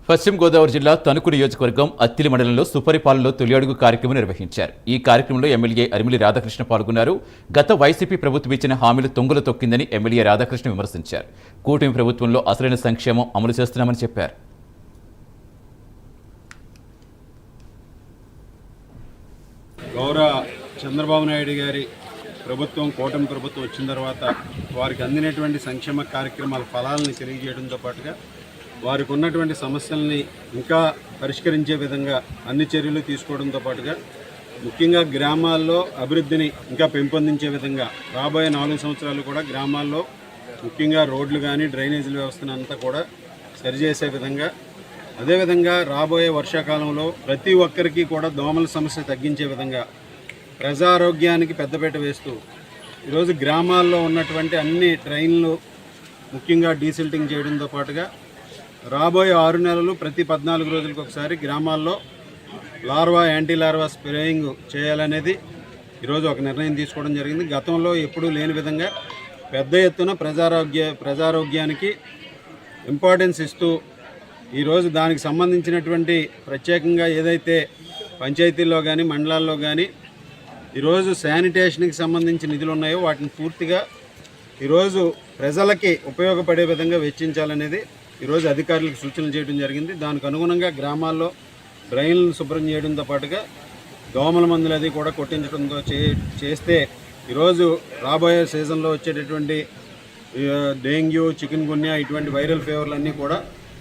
పశ్చిమ గోదావరి జిల్లా తణుకు నియోజకవర్గం అత్తిలి మండలంలో సుపరిపాలనలో తొలి అడుగు కార్యక్రమం నిర్వహించారు. ఈ కార్యక్రమంలో ఎమ్మెల్యే అరిమిలి రాధాకృష్ణ పాల్గొన్నారు. గత వైసీపీ ప్రభుత్వం ఇచ్చిన హామీలు తొంగలు తొక్కిందని ఎమ్మెల్యే రాధాకృష్ణ విమర్శించారు. కూటమి ప్రభుత్వంలో అసలైన సంక్షేమం అమలు చేస్తున్నామని చెప్పారు. గౌరవ చంద్రబాబు నాయుడు గారి ప్రభుత్వం, కూటమి ప్రభుత్వం వచ్చిన తర్వాత వారికి అందినటువంటి సంక్షేమ కార్యక్రమాల ఫలాలను తెలియజేయడంతో పాటుగా వారికి ఉన్నటువంటి సమస్యల్ని ఇంకా పరిష్కరించే విధంగా అన్ని చర్యలు తీసుకోవడంతో పాటుగా ముఖ్యంగా గ్రామాల్లో అభివృద్ధిని ఇంకా పెంపొందించే విధంగా రాబోయే 4 సంవత్సరాలు కూడా గ్రామాల్లో ముఖ్యంగా రోడ్లు కానీ డ్రైనేజీల వ్యవస్థను అంతా కూడా సరిచేసే విధంగా, అదేవిధంగా రాబోయే వర్షాకాలంలో ప్రతి ఒక్కరికి కూడా దోమల సమస్య తగ్గించే విధంగా ప్రజారోగ్యానికి పెద్దపీట వేస్తూ ఈరోజు గ్రామాల్లో ఉన్నటువంటి అన్ని డ్రైన్లు ముఖ్యంగా డీసిల్టింగ్ చేయడంతో పాటుగా రాబోయే 6 నెలలు ప్రతి 14 రోజులకు ఒకసారి గ్రామాల్లో యాంటీ లార్వా స్ప్రేయింగ్ చేయాలనేది ఈరోజు ఒక నిర్ణయం తీసుకోవడం జరిగింది. గతంలో ఎప్పుడూ లేని విధంగా పెద్ద ఎత్తున ప్రజారోగ్యానికి ఇంపార్టెన్స్ ఇస్తూ ఈరోజు దానికి సంబంధించినటువంటి ప్రత్యేకంగా ఏదైతే పంచాయతీల్లో కానీ మండలాల్లో కానీ ఈరోజు శానిటేషన్కి సంబంధించిన నిధులు ఉన్నాయో వాటిని పూర్తిగా ఈరోజు ప్రజలకి ఉపయోగపడే విధంగా వెచ్చించాలనేది ఈరోజు అధికారులకు సూచనలు చేయడం జరిగింది. దానికి అనుగుణంగా గ్రామాల్లో డ్రైన్లను శుభ్రం చేయడంతో పాటుగా దోమల మందులు అది కూడా కొట్టించడంతో చేస్తే ఈరోజు రాబోయే సీజన్లో వచ్చేటటువంటి డెంగ్యూ, చికెన్ గున్యా ఇటువంటి వైరల్ ఫీవర్లన్నీ కూడా